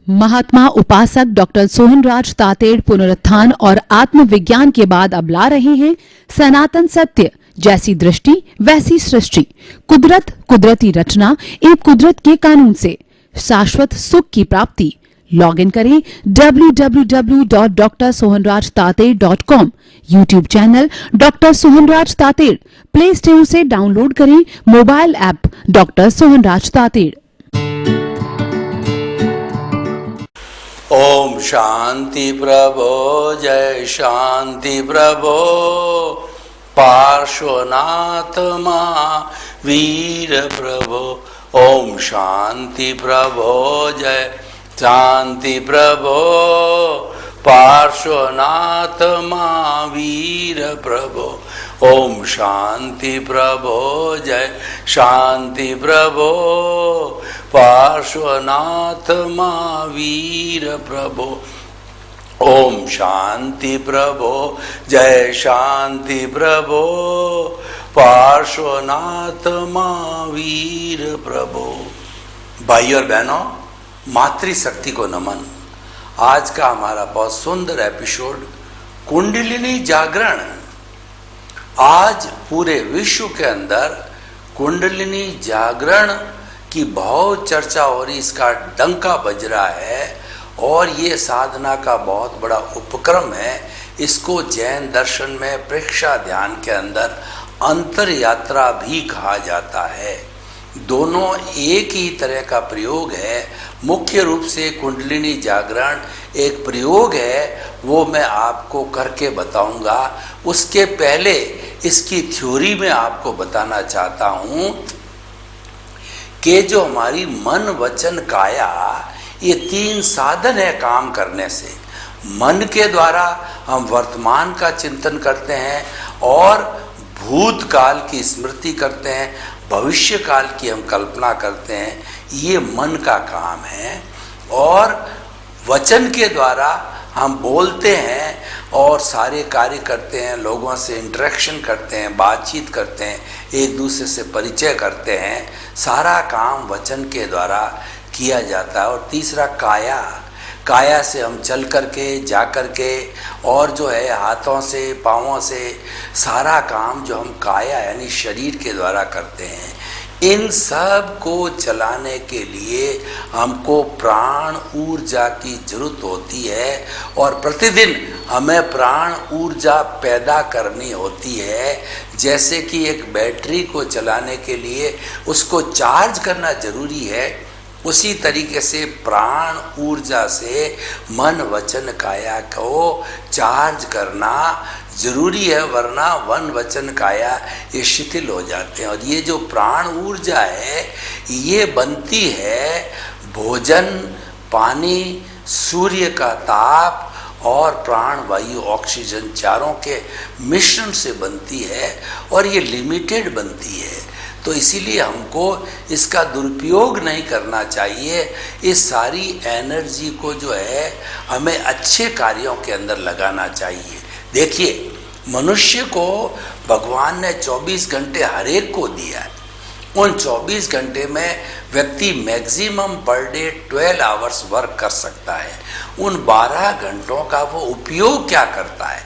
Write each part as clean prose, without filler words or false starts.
महात्मा उपासक डॉक्टर सोहनराज तातेड़ पुनरुत्थान और आत्मविज्ञान के बाद अब ला रहे हैं सनातन सत्य, जैसी दृष्टि वैसी सृष्टि, कुदरत, कुदरती रचना एवं कुदरत के कानून से शाश्वत सुख की प्राप्ति। लॉग इन करें www.drsohanrajtated.com, YouTube channel doctor Sohanraj Tated, play store से डाउनलोड करें mobile app doctor Sohanraj Tated. ओम शांति प्रभो, जय शांति प्रभो, पार्श्वनाथ महावीर प्रभो। ओम शांति प्रभो, जय शांति प्रभो, पार्श्वनाथ महावीर प्रभो। ओम शांति प्रभो, जय शांति प्रभो, पार्श्वनाथ महावीर प्रभो। ओम शांति प्रभो, जय शांति प्रभो, पार्श्वनाथ महावीर प्रभो। भाई और बहनों, मातृशक्ति को नमन। आज का हमारा बहुत सुंदर एपिसोड कुंडलिनी जागरण। आज पूरे विश्व के अंदर कुंडलिनी जागरण की बहुत चर्चा हो रही, इसका डंका बज रहा है और ये साधना का बहुत बड़ा उपक्रम है। इसको जैन दर्शन में प्रेक्षा ध्यान के अंदर अंतर यात्रा भी कहा जाता है। दोनों एक ही तरह का प्रयोग है। मुख्य रूप से कुंडलिनी जागरण एक प्रयोग है, वो मैं आपको करके बताऊंगा। उसके पहले इसकी थ्योरी में आपको बताना चाहता हूँ कि जो हमारी मन वचन काया, ये तीन साधन है काम करने से। मन के द्वारा हम वर्तमान का चिंतन करते हैं और भूतकाल की स्मृति करते हैं, भविष्य काल की हम कल्पना करते हैं, ये मन का काम है। और वचन के द्वारा हम बोलते हैं और सारे कार्य करते हैं, लोगों से इंटरेक्शन करते हैं, बातचीत करते हैं, एक दूसरे से परिचय करते हैं। सारा काम वचन के द्वारा किया जाता है। और तीसरा काया, काया से हम चल करके, जा करके, और जो है हाथों से, पाँवों से, सारा काम जो हम काया यानी शरीर के द्वारा करते हैं। इन सब को चलाने के लिए हमको प्राण ऊर्जा की जरूरत होती है और प्रतिदिन हमें प्राण ऊर्जा पैदा करनी होती है। जैसे कि एक बैटरी को चलाने के लिए उसको चार्ज करना जरूरी है, उसी तरीके से प्राण ऊर्जा से मन वचन काया को चार्ज करना जरूरी है, वरना मन वचन काया ये शिथिल हो जाते हैं। और ये जो प्राण ऊर्जा है, ये बनती है भोजन, पानी, सूर्य का ताप और प्राण वायु ऑक्सीजन चारों के मिश्रण से बनती है और ये लिमिटेड बनती है। तो इसीलिए हमको इसका दुरुपयोग नहीं करना चाहिए। इस सारी एनर्जी को जो है हमें अच्छे कार्यों के अंदर लगाना चाहिए। देखिए, मनुष्य को भगवान ने 24 घंटे हर एक को दिया है। उन 24 घंटे में व्यक्ति maximum per day 12 hours work कर सकता है। उन 12 घंटों का वो उपयोग क्या करता है,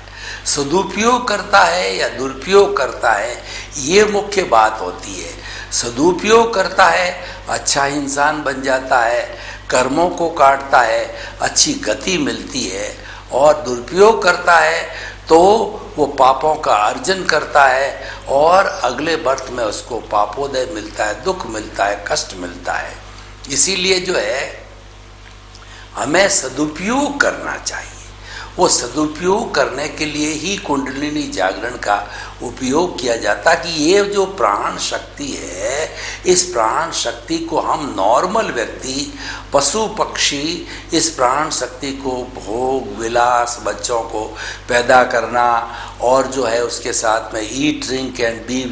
सदुपयोग करता है या दुरुपयोग करता है, ये मुख्य बात होती है। सदुपयोग करता है, अच्छा इंसान बन जाता है, कर्मों को काटता है, अच्छी गति मिलती है। और दुरुपयोग करता है तो वो पापों का अर्जन करता है और अगले बर्थ में उसको पापोदय मिलता है, दुख मिलता है, कष्ट मिलता है। इसीलिए जो है हमें सदुपयोग करना चाहिए। वो सदुपयोग करने के लिए ही कुंडलिनी जागरण का उपयोग किया जाता कि ये जो प्राण शक्ति है, इस प्राण शक्ति को हम नॉर्मल व्यक्ति, पशु पक्षी, इस प्राण शक्ति को भोग विलास, बच्चों को पैदा करना और जो है उसके साथ में eat drink and B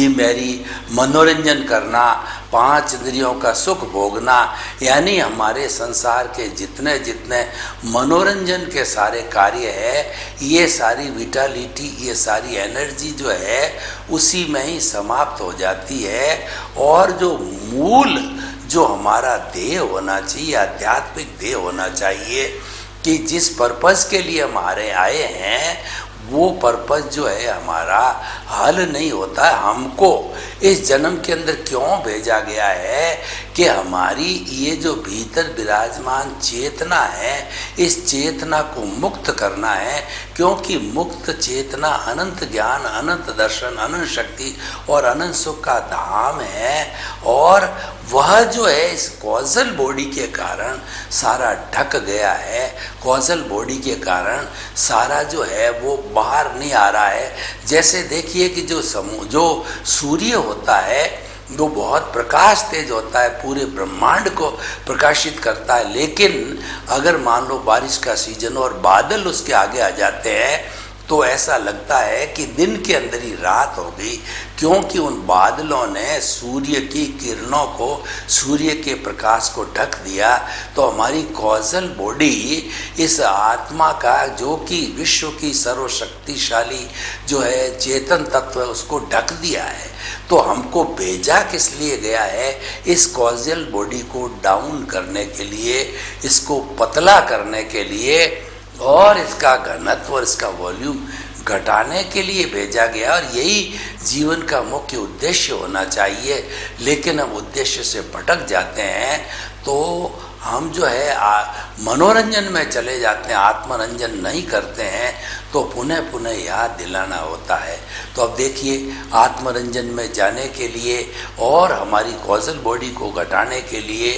Mary, मनोरंजन करना, 5 इंद्रियों का सुख भोगना, यानी हमारे संसार के जितने जितने मनोरंजन के सारे कार्य है, ये सारी विटालिटी, ये सारी एनर्जी जो है उसी में ही समाप्त हो जाती है। और जो मूल जो हमारा ध्येय होना चाहिए, आध्यात्मिक ध्येय होना चाहिए कि जिस पर्पस के लिए हम आए हैं वो पर्पस जो है हमारा हल नहीं होता है। हमको इस जन्म के अंदर क्यों भेजा गया है कि हमारी ये जो भीतर विराजमान चेतना है, इस चेतना को मुक्त करना है, क्योंकि मुक्त चेतना अनंत ज्ञान, अनंत दर्शन, अनंत शक्ति और अनंत सुख का धाम है। और वह जो है इस कॉजल बॉडी के कारण सारा ढक गया है। कॉजल बॉडी के कारण सारा जो है वो बाहर नहीं आ रहा है। जैसे देखिए कि जो सूर्य होता है वो बहुत प्रकाश तेज होता है, पूरे ब्रह्मांड को प्रकाशित करता है, लेकिन अगर मान लो बारिश का सीजन और बादल उसके आगे आ जाते हैं तो ऐसा लगता है कि दिन के अंदर ही रात हो गई, क्योंकि उन बादलों ने सूर्य की किरणों को, सूर्य के प्रकाश को ढक दिया। तो हमारी कॉजल बॉडी इस आत्मा का, जो कि विश्व की सर्वशक्तिशाली जो है चेतन तत्व है, उसको ढक दिया है। तो हमको भेजा किस लिए गया है? इस कॉजल बॉडी को डाउन करने के लिए, इसको पतला करने के लिए और इसका घनत्व और इसका वॉल्यूम घटाने के लिए भेजा गया। और यही जीवन का मुख्य उद्देश्य होना चाहिए। लेकिन हम उद्देश्य से भटक जाते हैं तो हम जो है मनोरंजन में चले जाते हैं, आत्मरंजन नहीं करते हैं। तो पुनः पुनः याद दिलाना होता है। तो अब देखिए, आत्मरंजन में जाने के लिए और हमारी कॉजल बॉडी को घटाने के लिए,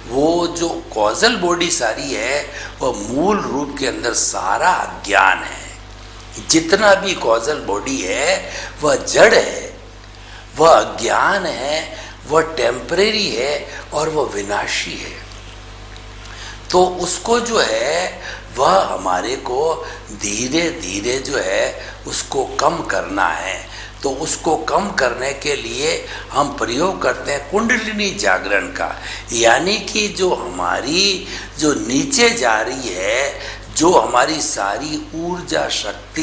वो जो कॉजल बॉडी सारी है वह मूल रूप के अंदर सारा अज्ञान है। जितना भी कॉजल बॉडी है वह जड़ है, वह अज्ञान है, वह टेम्परेरी है और वह विनाशी है। तो उसको जो है वह हमारे को धीरे धीरे जो है उसको कम करना है। तो उसको कम करने के लिए हम प्रयोग करते हैं कुंडलिनी जागरण का, यानी कि जो हमारी जो नीचे जा रही है, जो हमारी सारी ऊर्जा शक्ति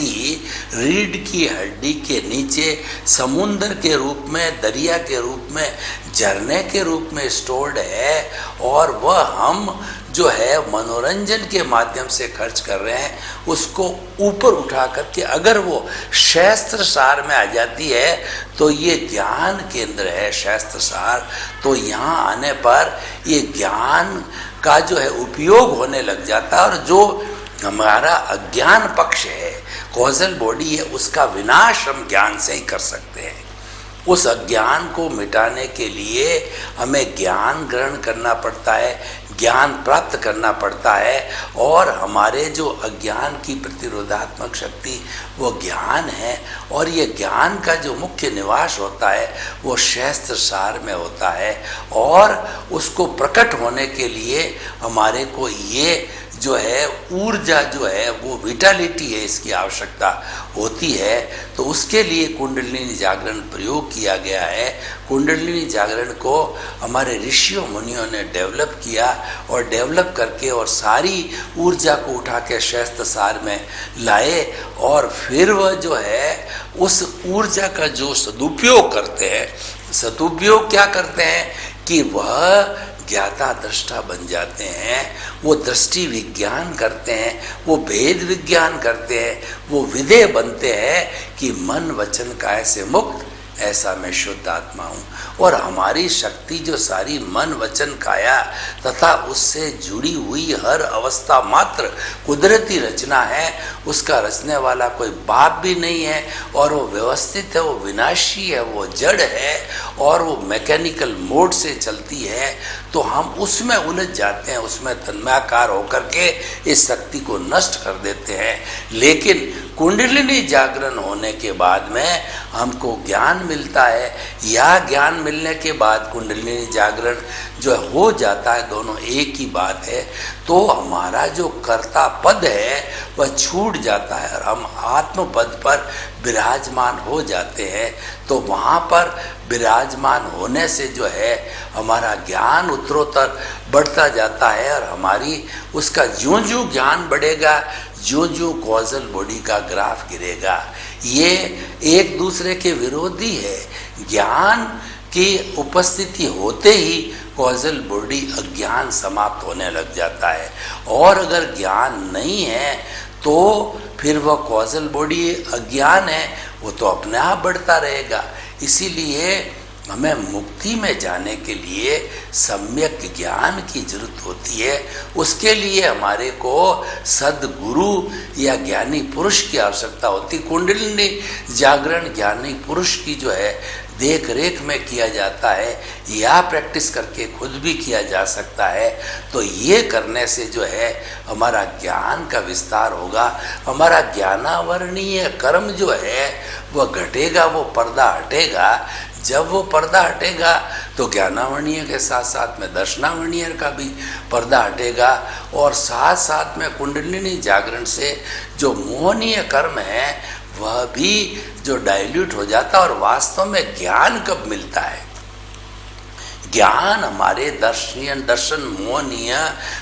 रीढ़ की हड्डी के नीचे समुद्र के रूप में, दरिया के रूप में, झरने के रूप में स्टोर्ड है, और वह हम जो है मनोरंजन के माध्यम से खर्च कर रहे हैं, उसको ऊपर उठा करके अगर वो शास्त्र सार में आ जाती है तो ये ज्ञान केंद्र है शास्त्र सार। तो यहाँ आने पर ये ज्ञान का जो है उपयोग होने लग जाता है, और जो हमारा अज्ञान पक्ष है, कॉजल बॉडी है, उसका विनाश हम ज्ञान से ही कर सकते हैं। उस अज्ञान को मिटाने के लिए हमें ज्ञान ग्रहण करना पड़ता है, ज्ञान प्राप्त करना पड़ता है। और हमारे जो अज्ञान की प्रतिरोधात्मक शक्ति वो ज्ञान है, और ये ज्ञान का जो मुख्य निवास होता है वो शास्त्र सार में होता है। और उसको प्रकट होने के लिए हमारे को ये जो है ऊर्जा जो है वो विटालिटी है, इसकी आवश्यकता होती है। तो उसके लिए कुंडलिनी जागरण प्रयोग किया गया है। कुंडलिनी जागरण को हमारे ऋषियों मुनियों ने डेवलप किया, और डेवलप करके और सारी ऊर्जा को उठा के शास्त्र सार में लाए, और फिर वह जो है उस ऊर्जा का जो सदुपयोग करते हैं, सदुपयोग क्या करते हैं कि वह ज्ञाता दृष्टा बन जाते हैं, वो दृष्टि विज्ञान करते हैं, वो भेद विज्ञान करते हैं, वो विधेय बनते हैं कि मन वचन काय से मुक्त ऐसा मैं शुद्ध आत्मा हूँ। और हमारी शक्ति जो सारी मन वचन काया तथा उससे जुड़ी हुई हर अवस्था मात्र कुदरती रचना है, उसका रचने वाला कोई बाप भी नहीं है, और वो व्यवस्थित है, वो विनाशी है, वो जड़ है, और वो मैकेनिकल मोड से चलती है। तो हम उसमें उलझ जाते हैं, उसमें तन्मयाकार होकर के इस शक्ति को नष्ट कर देते हैं। लेकिन कुंडलिनी जागरण होने के बाद में हमको ज्ञान मिलता है, या ज्ञान मिलने के बाद कुंडलिनी जागरण जो हो जाता है, दोनों एक ही बात है। तो हमारा जो कर्ता पद है वह छूट जाता है, और हम आत्म पद पर विराजमान हो जाते हैं। तो वहाँ पर विराजमान होने से जो है हमारा ज्ञान उत्तरोत्तर बढ़ता जाता है, और हमारी उसका ज्यों ज्यों ज्ञान बढ़ेगा, ज्यों ज्यों कॉजल बॉडी का ग्राफ गिरेगा। ये एक दूसरे के विरोधी है। ज्ञान की उपस्थिति होते ही कॉजल बॉडी अज्ञान समाप्त होने लग जाता है। और अगर ज्ञान नहीं है तो फिर वह कॉजल बॉडी अज्ञान है, वो तो अपने आप बढ़ता रहेगा। इसीलिए हमें मुक्ति में जाने के लिए सम्यक ज्ञान की जरूरत होती है। उसके लिए हमारे को सद्गुरु या ज्ञानी पुरुष की आवश्यकता होती। कुंडलिनी जागरण ज्ञानी पुरुष की जो है देख रेख में किया जाता है, या प्रैक्टिस करके खुद भी किया जा सकता है। तो ये करने से जो है हमारा ज्ञान का विस्तार होगा, हमारा ज्ञानावरणीय कर्म जो है वह घटेगा, वो पर्दा हटेगा। जब वो पर्दा हटेगा तो ज्ञानावरणीय के साथ साथ में दर्शनावरणीय का भी पर्दा हटेगा, और साथ साथ में कुंडलिनी जागरण से जो मोहनीय कर्म है वह भी जो डाइल्यूट हो जाता है। और वास्तव में ज्ञान कब मिलता है? ज्ञान हमारे दर्शन मोहनीय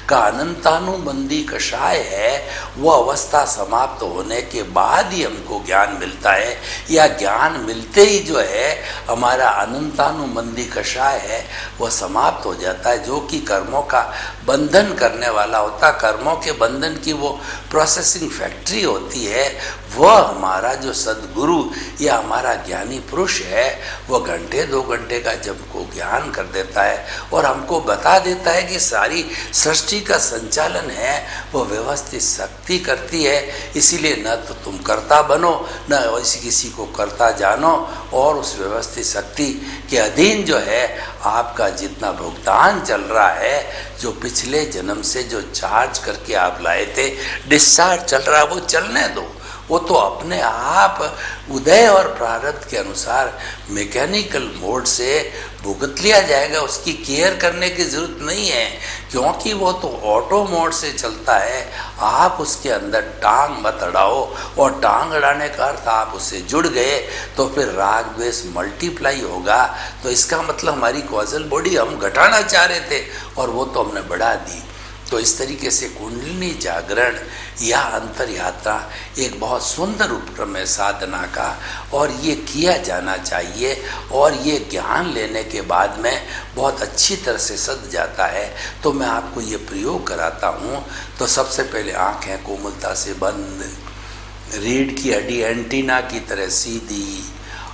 का अनंतानुबंधी कषाय है, वह अवस्था समाप्त होने के बाद ही हमको ज्ञान मिलता है, या ज्ञान मिलते ही जो है हमारा अनंतानुबंधी कषाय है वह समाप्त हो जाता है, जो कि कर्मों का बंधन करने वाला होता। कर्मों के बंधन की वो प्रोसेसिंग फैक्ट्री होती है। वह हमारा जो सद्गुरु या हमारा ज्ञानी पुरुष है वह घंटे 2 घंटे का जब को ज्ञान कर देता है और हमको बता देता है कि सारी सृष्टि का संचालन है वो व्यवस्थित शक्ति करती है। इसीलिए न तो तुम कर्ता बनो, न किसी को कर्ता जानो, और उस व्यवस्थित शक्ति के अधीन जो है आपका जितना भुगतान चल रहा है, जो पिछले जन्म से जो चार्ज करके आप लाए थे, डिस्चार्ज चल रहा है, वो चलने दो। वो तो अपने आप उदय और प्रारब्ध के अनुसार मैकेनिकल मोड से भुगत लिया जाएगा। उसकी केयर करने की ज़रूरत नहीं है, क्योंकि वो तो ऑटो मोड से चलता है। आप उसके अंदर टांग मत अड़ाओ, और टांग अड़ाने का अर्थ आप उससे जुड़ गए तो फिर राग द्वेष मल्टीप्लाई होगा। तो इसका मतलब हमारी कॉजल बॉडी हम घटाना चाह रहे थे और वो तो हमने बढ़ा दी। तो इस तरीके से कुंडलिनी जागरण या अंतर यात्रा एक बहुत सुंदर उपक्रम है साधना का, और ये किया जाना चाहिए। और ये ज्ञान लेने के बाद में बहुत अच्छी तरह से सध जाता है। तो मैं आपको ये प्रयोग कराता हूँ। तो सबसे पहले आँखें कोमलता से बंद, रीढ़ की हड्डी एंटीना की तरह सीधी,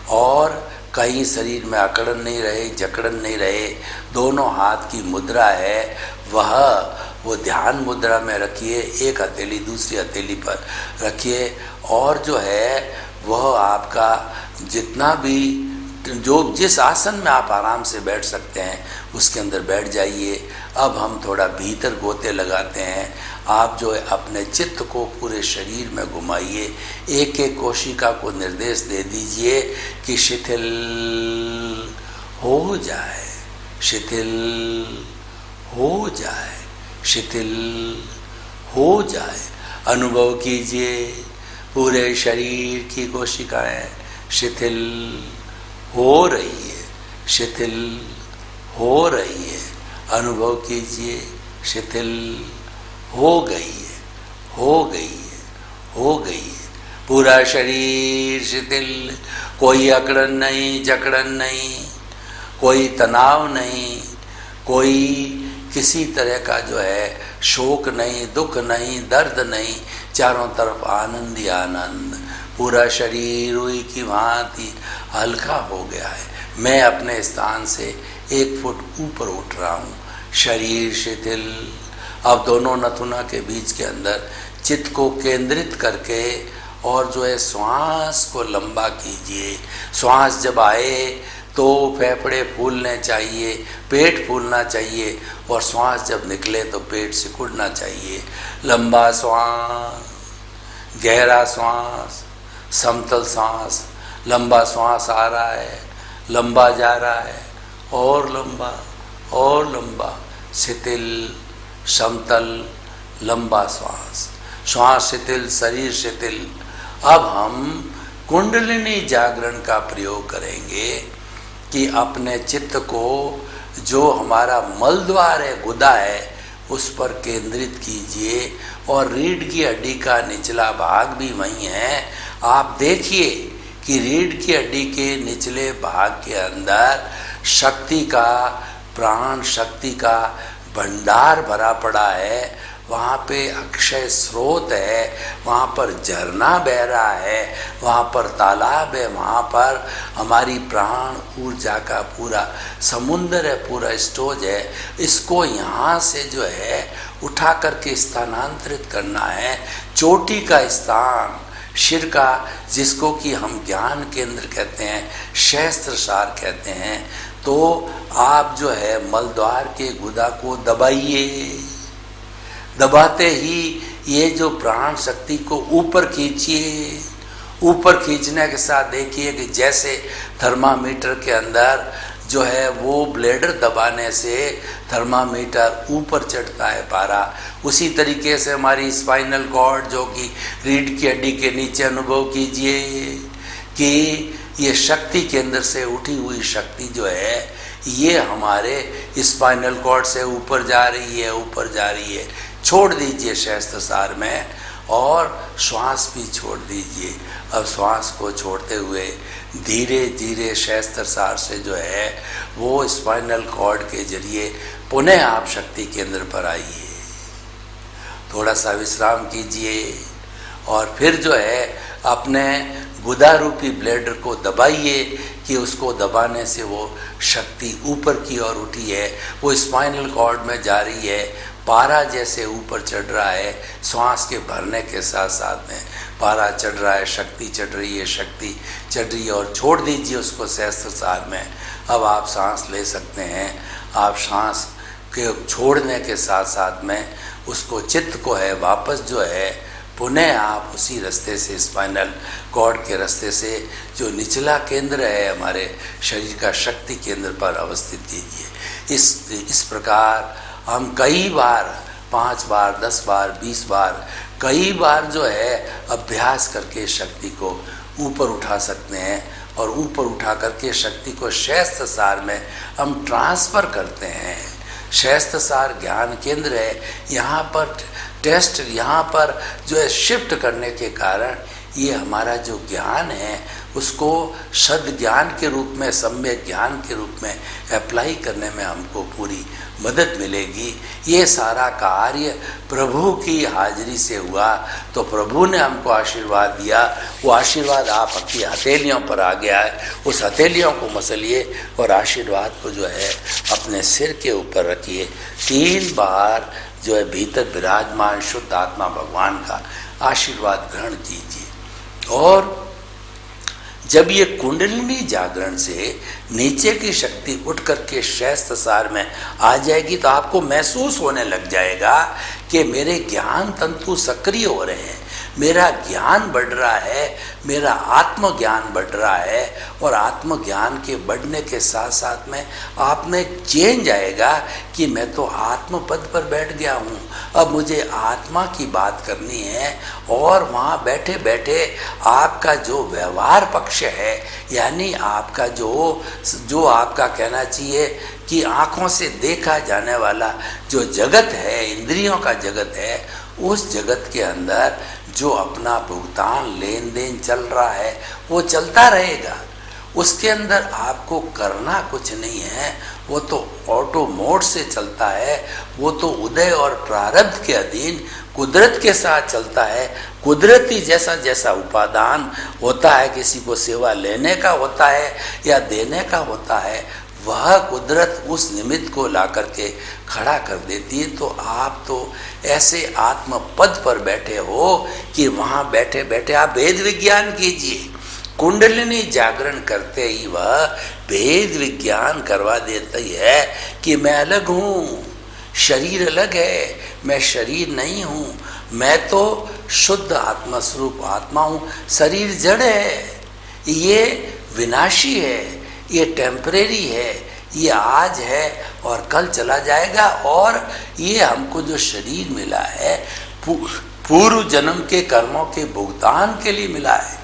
और कहीं शरीर में अकड़न नहीं रहे, जकड़न नहीं रहे। दोनों हाथ की मुद्रा है वो ध्यान मुद्रा में रखिए। एक हथेली दूसरी हथेली पर रखिए, और जो है वह आपका जितना भी जो जिस आसन में आप आराम से बैठ सकते हैं उसके अंदर बैठ जाइए। अब हम थोड़ा भीतर गोते लगाते हैं। आप जो है अपने चित्त को पूरे शरीर में घुमाइए, एक एक कोशिका को निर्देश दे दीजिए कि शिथिल हो जाए, शिथिल हो जाए, शिथिल हो जाए। अनुभव कीजिए पूरे शरीर की कोशिकाएं शिथिल हो रही है, शिथिल हो रही है। अनुभव कीजिए शिथिल हो गई है, हो गई है, हो गई है। पूरा शरीर शिथिल, कोई अकड़न नहीं, जकड़न नहीं, कोई तनाव नहीं, कोई किसी तरह का जो है शोक नहीं, दुख नहीं, दर्द नहीं। चारों तरफ आनंद ही आनंद। पूरा शरीर रुई की भांति हल्का हो गया है। मैं अपने स्थान से 1 फुट ऊपर उठ रहा हूँ। शरीर शिथिल। अब दोनों नथुना के बीच के अंदर चित्त को केंद्रित करके और जो है श्वास को लंबा कीजिए। श्वास जब आए तो फेफड़े फूलने चाहिए, पेट फूलना चाहिए, और श्वास जब निकले तो पेट सिकुड़ना चाहिए। लंबा श्वास, गहरा श्वास, समतल सांस। लंबा श्वास आ रहा है, लंबा जा रहा है, और लंबा और लंबा, शिथिल, समतल, लंबा श्वास। श्वास शिथिल, शरीर शिथिल। अब हम कुंडलिनी जागरण का प्रयोग करेंगे कि अपने चित्त को जो हमारा मलद्वार है, गुदा है, उस पर केंद्रित कीजिए, और रीढ़ की हड्डी का निचला भाग भी वहीं है। आप देखिए कि रीढ़ की हड्डी के निचले भाग के अंदर शक्ति का प्राण शक्ति का भंडार भरा पड़ा है, वहाँ पे अक्षय स्रोत है, वहाँ पर झरना बह रहा है, वहाँ पर तालाब है, वहाँ पर हमारी प्राण ऊर्जा का पूरा समुंदर है, पूरा स्टोरेज है। इसको यहाँ से जो है उठा करके स्थानांतरित करना है। चोटी का स्थान शिर का, जिसको कि हम ज्ञान केंद्र कहते हैं, सहस्त्रसार कहते हैं, तो आप जो है मलद्वार के गुदा को दबाइए। दबाते ही ये जो प्राण शक्ति को ऊपर खींचिए। ऊपर खींचने के साथ देखिए कि जैसे थर्मामीटर के अंदर जो है वो ब्लेडर दबाने से थर्मामीटर ऊपर चढ़ता है पारा, उसी तरीके से हमारी स्पाइनल कॉर्ड जो कि रीढ़ की हड्डी के नीचे अनुभव कीजिए कि ये शक्ति केंद्र से उठी हुई शक्ति जो है ये हमारे स्पाइनल कॉर्ड से ऊपर जा रही है, ऊपर जा रही है। छोड़ दीजिए सहस्त्रसार में और श्वास भी छोड़ दीजिए। अब श्वास को छोड़ते हुए धीरे धीरे सहस्त्रसार से जो है वो स्पाइनल कॉर्ड के जरिए पुनः आप शक्ति केंद्र पर आइए। थोड़ा सा विश्राम कीजिए और फिर जो है अपने गुदा रूपी ब्लेडर को दबाइए कि उसको दबाने से वो शक्ति ऊपर की ओर उठी है, वो स्पाइनल कॉर्ड में जा रही है, पारा जैसे ऊपर चढ़ रहा है। श्वास के भरने के साथ साथ में पारा चढ़ रहा है, शक्ति चढ़ रही है, शक्ति चढ़ रही है। और छोड़ दीजिए उसको सहस्त्रसार में। अब आप सांस ले सकते हैं। आप सांस के छोड़ने के साथ साथ में उसको चित्त को है वापस जो है पुनः आप उसी रास्ते से, स्पाइनल कॉर्ड के रास्ते से जो निचला केंद्र है हमारे शरीर का, शक्ति केंद्र पर अवस्थित कीजिए। इस प्रकार हम कई बार, 5 बार, 10 बार, 20 बार, कई बार जो है अभ्यास करके शक्ति को ऊपर उठा सकते हैं। और ऊपर उठा करके शक्ति को सहस्त्रसार में हम ट्रांसफ़र करते हैं। सहस्त्रसार ज्ञान केंद्र है, यहाँ पर टेस्ट, यहाँ पर जो है शिफ्ट करने के कारण ये हमारा जो ज्ञान है उसको सद ज्ञान के रूप में, सम्यक ज्ञान के रूप में अप्लाई करने में हमको पूरी मदद मिलेगी। ये सारा कार्य प्रभु की हाजिरी से हुआ, तो प्रभु ने हमको आशीर्वाद दिया। वो आशीर्वाद आपकी हथेलियों पर आ गया है। उस हथेलियों को मसलिए और आशीर्वाद को जो है अपने सिर के ऊपर रखिए। 3 बार जो है भीतर विराजमान शुद्ध आत्मा भगवान का आशीर्वाद ग्रहण कीजिए। और जब ये कुंडलिनी जागरण से नीचे की शक्ति उठ करके सहस्त्रसार में आ जाएगी तो आपको महसूस होने लग जाएगा कि मेरे ज्ञान तंतु सक्रिय हो रहे हैं, मेरा ज्ञान बढ़ रहा है, मेरा आत्मज्ञान बढ़ रहा है। और आत्मज्ञान के बढ़ने के साथ साथ में आप में चेंज आएगा कि मैं तो आत्म पद पर बैठ गया हूँ, अब मुझे आत्मा की बात करनी है। और वहाँ बैठे बैठे आपका जो व्यवहार पक्ष है, यानी आपका जो आपका कहना चाहिए कि आँखों से देखा जाने वाला जो जगत है, इंद्रियों का जगत है, उस जगत के अंदर जो अपना भुगतान लेन देन चल रहा है वो चलता रहेगा। उसके अंदर आपको करना कुछ नहीं है, वो तो ऑटो मोड से चलता है। वो तो उदय और प्रारब्ध के अधीन कुदरत के साथ चलता है। कुदरती जैसा जैसा उपादान होता है, किसी को सेवा लेने का होता है या देने का होता है, वह कुदरत उस निमित्त को ला करके खड़ा कर देती है। तो आप तो ऐसे आत्म पद पर बैठे हो कि वहाँ बैठे बैठे आप भेद विज्ञान कीजिए। कुंडलिनी जागरण करते ही वह भेद विज्ञान करवा देती है कि मैं अलग हूँ, शरीर अलग है, मैं शरीर नहीं हूँ, मैं तो शुद्ध आत्मा स्वरूप आत्मा हूँ। शरीर जड़ है, ये विनाशी है, ये टेम्परेरी है, ये आज है और कल चला जाएगा। और ये हमको जो शरीर मिला है पूर्व जन्म के कर्मों के भुगतान के लिए मिला है।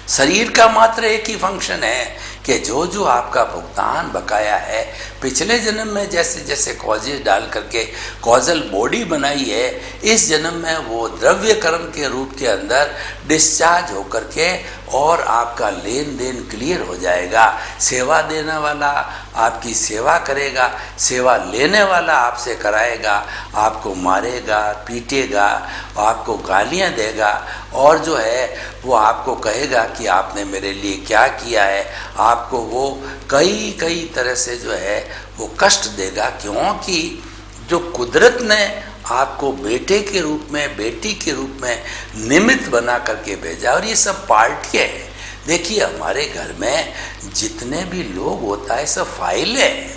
शरीर का मात्र एक ही फंक्शन है कि जो जो आपका भुगतान बकाया है पिछले जन्म में जैसे जैसे कॉजेज डाल करके कॉजल बॉडी बनाई है, इस जन्म में वो द्रव्य कर्म के रूप के अंदर डिस्चार्ज होकर के और आपका लेन देन क्लियर हो जाएगा। सेवा देने वाला आपकी सेवा करेगा, सेवा लेने वाला आपसे कराएगा, आपको मारेगा, पीटेगा, आपको गालियाँ देगा और जो है वो आपको कहेगा कि आपने मेरे लिए क्या किया है। आपको वो कई तरह से जो है वो कष्ट देगा, क्योंकि जो कुदरत ने आपको बेटे के रूप में, बेटी के रूप में निमित्त बना करके भेजा। और ये सब पार्टियाँ हैं। देखिए हमारे घर में जितने भी लोग होता है सब फाइलें हैं,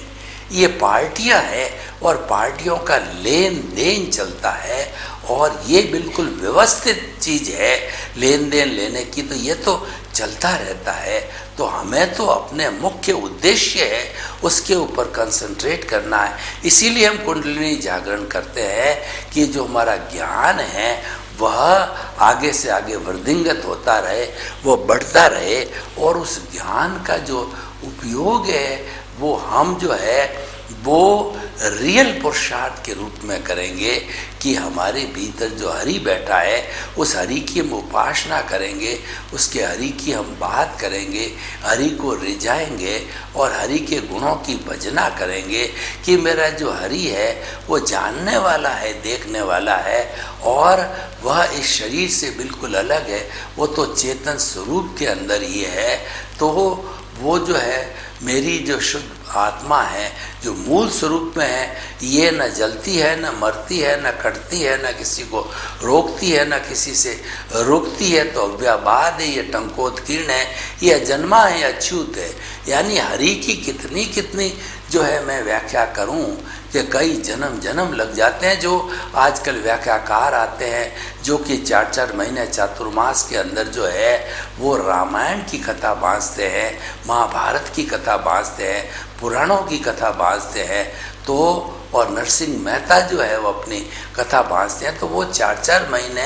ये पार्टियाँ हैं और पार्टियों का लेन देन चलता है और ये बिल्कुल व्यवस्थित चीज़ है लेन देन लेने की, तो ये तो चलता रहता है। तो हमें तो अपने मुख्य उद्देश्य है उसके ऊपर कंसंट्रेट करना है। इसीलिए हम कुंडलिनी जागरण करते हैं कि जो हमारा ज्ञान है वह आगे से आगे वृद्धिंगत होता रहे, वो बढ़ता रहे और उस ज्ञान का जो उपयोग है वो हम जो है वो रियल पुरुषार्थ के रूप में करेंगे कि हमारे भीतर जो हरि बैठा है उस हरि की हम उपासना करेंगे, उसके हरि की हम बात करेंगे, हरि को रिझाएंगे और हरि के गुणों की भजना करेंगे कि मेरा जो हरि है वो जानने वाला है, देखने वाला है और वह इस शरीर से बिल्कुल अलग है, वो तो चेतन स्वरूप के अंदर ही है। तो वो जो है मेरी जो शुद्ध आत्मा है जो मूल स्वरूप में है, ये न जलती है, न मरती है, न कटती है, न किसी को रोकती है, न किसी से रुकती है, तो अव्याबाद है, ये टंकोत्कीर्ण है, ये अजन्मा है, अच्युत है। यानी हरि की कितनी कितनी जो है मैं व्याख्या करूं कि कई जन्म जन्म लग जाते हैं। जो आजकल व्याख्याकार आते हैं जो कि 4-4 महीने चातुर्मास के अंदर जो है वो रामायण की कथा बाँचते हैं, महाभारत की कथा बाँचते हैं, पुराणों की कथा बाँचते हैं, तो और नरसिंह मेहता जो है वो अपनी कथा बाँचते हैं, तो वो 4-4 महीने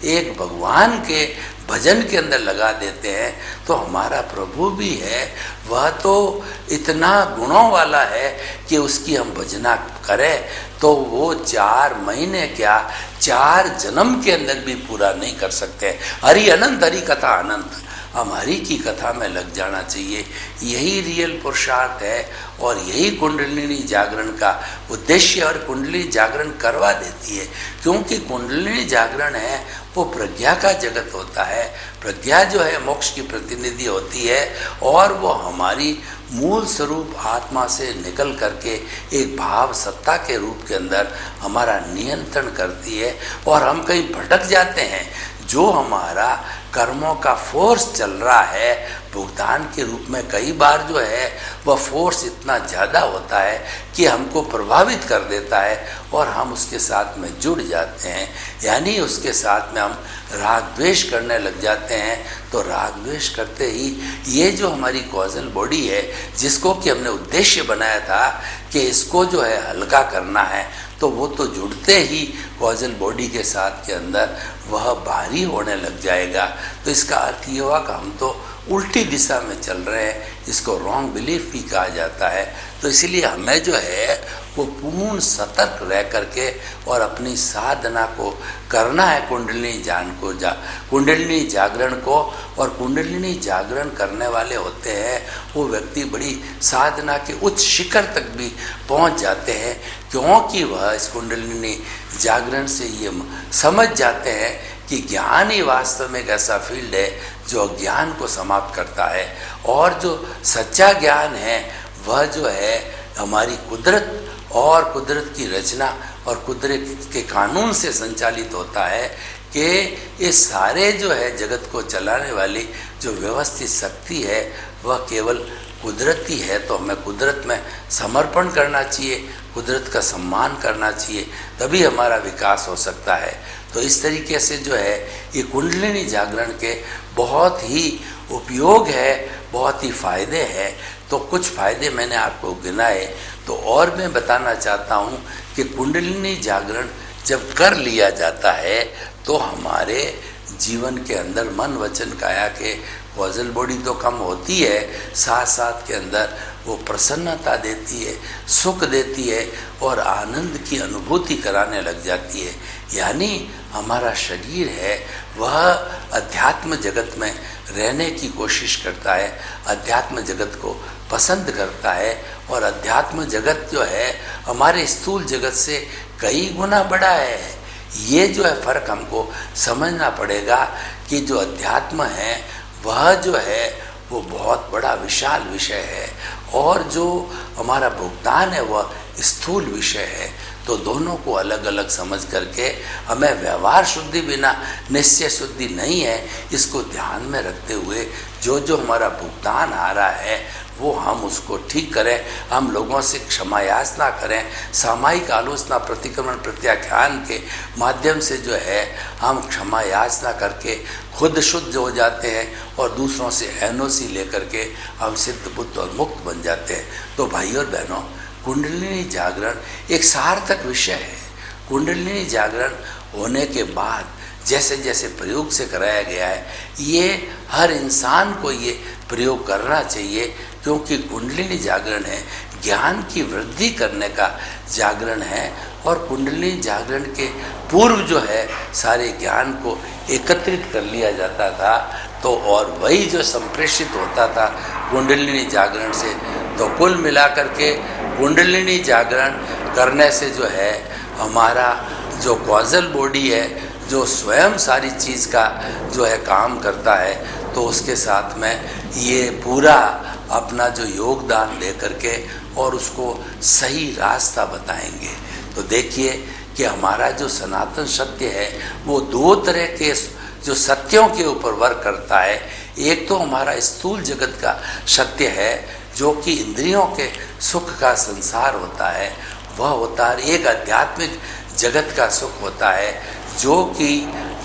एक भगवान के भजन के अंदर लगा देते हैं। तो हमारा प्रभु भी है, वह तो इतना गुणों वाला है कि उसकी हम भजना करें तो वो 4 महीने क्या 4 जन्म के अंदर भी पूरा नहीं कर सकते। हरि अनंत, हरि कथा अनंत, हम हरि की कथा में लग जाना चाहिए। यही रियल पुरुषार्थ है और यही कुंडलिनी जागरण का उद्देश्य और कुंडलिनी जागरण करवा देती है, क्योंकि कुंडलिनी जागरण है वो प्रज्ञा का जगत होता है। प्रज्ञा जो है मोक्ष की प्रतिनिधि होती है और वो हमारी मूल स्वरूप आत्मा से निकल करके एक भाव सत्ता के रूप के अंदर हमारा नियंत्रण करती है और हम कहीं भटक जाते हैं। जो हमारा कर्मों का फोर्स चल रहा है भुगतान के रूप में, कई बार जो है वह फोर्स इतना ज़्यादा होता है कि हमको प्रभावित कर देता है और हम उसके साथ में जुड़ जाते हैं, यानी उसके साथ में हम राग द्वेष करने लग जाते हैं। तो राग द्वेष करते ही ये जो हमारी कॉजल बॉडी है जिसको कि हमने उद्देश्य बनाया था कि इसको जो है हल्का करना है, तो वो तो जुड़ते ही कॉजल बॉडी के साथ के अंदर वह भारी होने लग जाएगा। तो इसका अर्थ ये हुआ कि हम तो उल्टी दिशा में चल रहे हैं, इसको रॉन्ग बिलीफ भी कहा जाता है। तो इसीलिए हमें जो है वो पूर्ण सतर्क रह करके और अपनी साधना को करना है, कुंडलिनी जागरण को। और कुंडलिनी जागरण करने वाले होते हैं वो व्यक्ति बड़ी साधना के उच्च शिखर तक भी पहुंच जाते हैं, क्योंकि वह इस कुंडलिनी जागरण से ये समझ जाते हैं कि ज्ञान ही वास्तव में एक ऐसा फील्ड है जो अज्ञान को समाप्त करता है। और जो सच्चा ज्ञान है वह जो है हमारी कुदरत और कुदरत की रचना और कुदरत के कानून से संचालित होता है कि ये सारे जो है जगत को चलाने वाली जो व्यवस्थित शक्ति है वह केवल कुदरती है। तो हमें कुदरत में समर्पण करना चाहिए, कुदरत का सम्मान करना चाहिए, तभी हमारा विकास हो सकता है। तो इस तरीके से जो है ये कुंडलिनी जागरण के बहुत ही उपयोग है, बहुत ही फायदे हैं। तो कुछ फायदे मैंने आपको गिनाए, तो और मैं बताना चाहता हूँ कि कुंडलिनी जागरण जब कर लिया जाता है तो हमारे जीवन के अंदर मन वचन काया के कॉजल बॉडी तो कम होती है, साथ साथ के अंदर वो प्रसन्नता देती है, सुख देती है और आनंद की अनुभूति कराने लग जाती है। यानी हमारा शरीर है वह अध्यात्म जगत में रहने की कोशिश करता है, अध्यात्म जगत को पसंद करता है। और अध्यात्म जगत जो है हमारे स्थूल जगत से कई गुना बड़ा है। ये जो है फर्क हमको समझना पड़ेगा कि जो अध्यात्म है वह जो है वो बहुत बड़ा विशाल विषय है, और जो हमारा भुगतान है वह स्थूल विषय है। तो दोनों को अलग अलग समझ करके हमें व्यवहार शुद्धि बिना निश्चय शुद्धि नहीं है, इसको ध्यान में रखते हुए जो जो हमारा भुगतान आ रहा है वो हम उसको ठीक करें। हम लोगों से क्षमा याचना करें, सामायिक आलोचना प्रतिक्रमण प्रत्याख्यान के माध्यम से जो है हम क्षमा याचना करके खुद शुद्ध हो जाते हैं और दूसरों से एनओसी लेकर के हम सिद्ध बुद्ध और मुक्त बन जाते हैं। तो भाई और बहनों, कुंडलिनी जागरण एक सार्थक विषय है। कुंडलिनी जागरण होने के बाद जैसे जैसे प्रयोग से कराया गया है, ये हर इंसान को ये प्रयोग करना चाहिए, क्योंकि कुंडलिनी जागरण है ज्ञान की वृद्धि करने का जागरण है। और कुंडलिनी जागरण के पूर्व जो है सारे ज्ञान को एकत्रित कर लिया जाता था, तो और वही जो संप्रेषित होता था कुंडलिनी जागरण से। तो कुल मिलाकर के कुंडलिनी जागरण करने से जो है हमारा जो कॉजल बॉडी है, जो स्वयं सारी चीज़ का जो है काम करता है, तो उसके साथ में ये पूरा अपना जो योगदान दे करके और उसको सही रास्ता बताएंगे। तो देखिए कि हमारा जो सनातन सत्य है वो दो तरह के जो सत्यों के ऊपर वर्क करता है। एक तो हमारा स्थूल जगत का सत्य है जो कि इंद्रियों के सुख का संसार होता है, वह होता है। एक आध्यात्मिक जगत का सुख होता है जो कि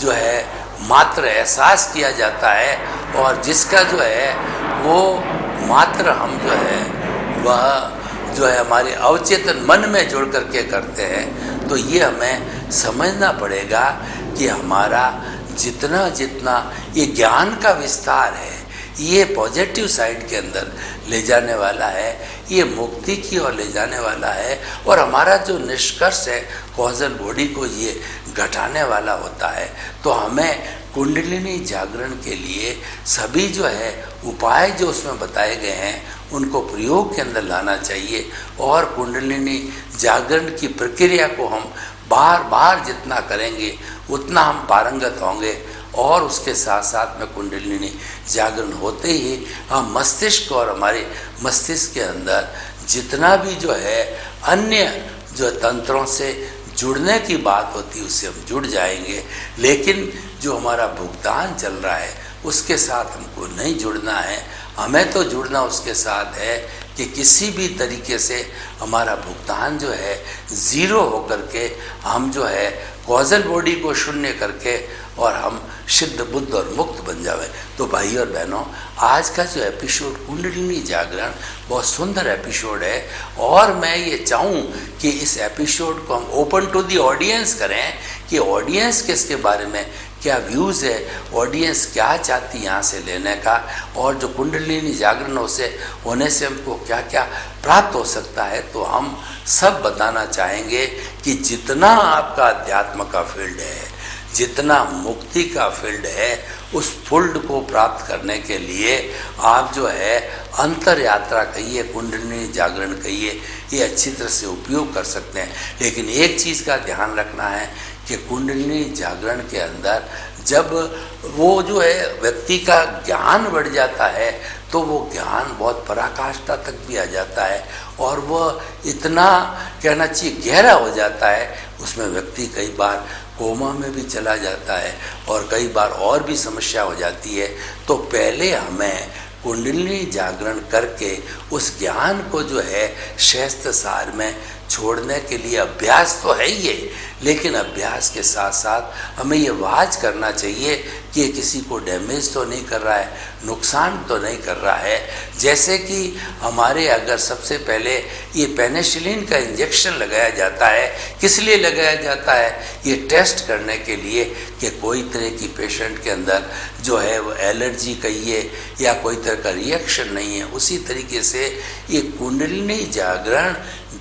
जो है मात्र एहसास किया जाता है, और जिसका जो है वो मात्र हम जो है वह जो है हमारे अवचेतन मन में जुड़ करके करते हैं। तो ये हमें समझना पड़ेगा कि हमारा जितना जितना ये ज्ञान का विस्तार है, ये पॉजिटिव साइड के अंदर ले जाने वाला है, ये मुक्ति की ओर ले जाने वाला है, और हमारा जो निष्कर्ष है कॉजल बॉडी को ये घटाने वाला होता है। तो हमें कुंडलिनी जागरण के लिए सभी जो है उपाय जो उसमें बताए गए हैं उनको प्रयोग के अंदर लाना चाहिए, और कुंडलिनी जागरण की प्रक्रिया को हम बार बार जितना करेंगे उतना हम पारंगत होंगे। और उसके साथ साथ में कुंडलिनी जागरण होते ही हम मस्तिष्क और हमारे मस्तिष्क के अंदर जितना भी जो है अन्य जो तंत्रों से जुड़ने की बात होती है उससे हम जुड़ जाएंगे। लेकिन जो हमारा भुगतान चल रहा है उसके साथ हमको नहीं जुड़ना है। हमें तो जुड़ना उसके साथ है कि किसी भी तरीके से हमारा भुगतान जो है ज़ीरो होकर के हम जो है कॉजल बॉडी को शून्य करके और हम सिद्ध बुद्ध और मुक्त बन जावे। तो भाई और बहनों, आज का जो एपिसोड कुंडलिनी जागरण बहुत सुंदर एपिसोड है, और मैं ये चाहूँ कि इस एपिसोड को हम ओपन टू दी ऑडियंस करें कि ऑडियंस किसके बारे में क्या व्यूज़ है, ऑडियंस क्या चाहती है यहाँ से लेने का, और जो कुंडलिनी जागरण से होने से हमको क्या क्या प्राप्त हो सकता है। तो हम सब बताना चाहेंगे कि जितना आपका अध्यात्म का फील्ड है, जितना मुक्ति का फील्ड है, उस फील्ड को प्राप्त करने के लिए आप जो है अंतर यात्रा कहिए, कुंडलिनी जागरण कहिए, ये अच्छी तरह से उपयोग कर सकते हैं। लेकिन एक चीज़ का ध्यान रखना है कि कुंडलिनी जागरण के अंदर जब वो जो है व्यक्ति का ज्ञान बढ़ जाता है तो वो ज्ञान बहुत पराकाष्ठा तक भी आ जाता है, और वह इतना कहना चाहिए गहरा हो जाता है, उसमें व्यक्ति कई बार कोमा में भी चला जाता है और कई बार और भी समस्या हो जाती है। तो पहले हमें कुंडलिनी जागरण करके उस ज्ञान को जो है शास्त्र सार में छोड़ने के लिए अभ्यास तो है ही है, लेकिन अभ्यास के साथ साथ हमें ये वाच करना चाहिए कि ये किसी को डैमेज तो नहीं कर रहा है, नुकसान तो नहीं कर रहा है। जैसे कि हमारे अगर सबसे पहले ये पेनिसिलिन का इंजेक्शन लगाया जाता है, किस लिए लगाया जाता है? ये टेस्ट करने के लिए कि कोई तरह की पेशेंट के अंदर जो है वो एलर्जी कहिए या कोई तरह का रिएक्शन नहीं है। उसी तरीके से ये कुंडलिनी जागरण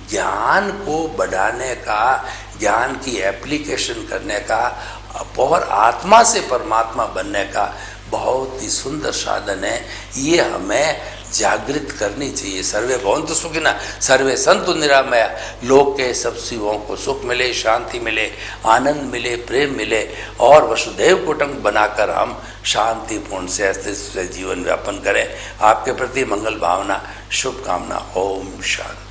ज्ञान को बढ़ाने का, ज्ञान की एप्लीकेशन करने का और आत्मा से परमात्मा बनने का बहुत ही सुंदर साधन है। ये हमें जागृत करनी चाहिए। सर्वे भवन्तु सुखिनः, सर्वे सन्तु निरामया। लोक के सब जीवों को सुख मिले, शांति मिले, आनंद मिले, प्रेम मिले और वसुधैव कुटुंब बनाकर हम शांतिपूर्ण से अस्तित्व से जीवन व्यापन करें। आपके प्रति मंगल भावना, शुभकामना। ओम शांति।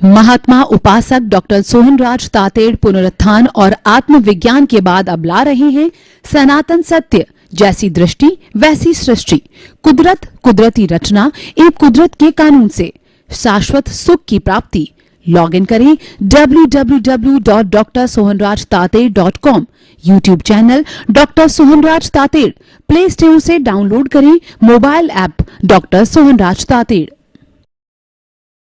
महात्मा उपासक डॉक्टर सोहनराज तातेड़ पुनरुत्थान और आत्मविज्ञान के बाद अब ला रहे हैं सनातन सत्य, जैसी दृष्टि वैसी सृष्टि, कुदरत, कुदरती रचना एवं कुदरत के कानून से शाश्वत सुख की प्राप्ति। लॉग इन करें www.drsohanrajtated.com, YouTube channel doctor Sohanraj Tated, play store से डाउनलोड करें mobile app doctor Sohanraj Tated.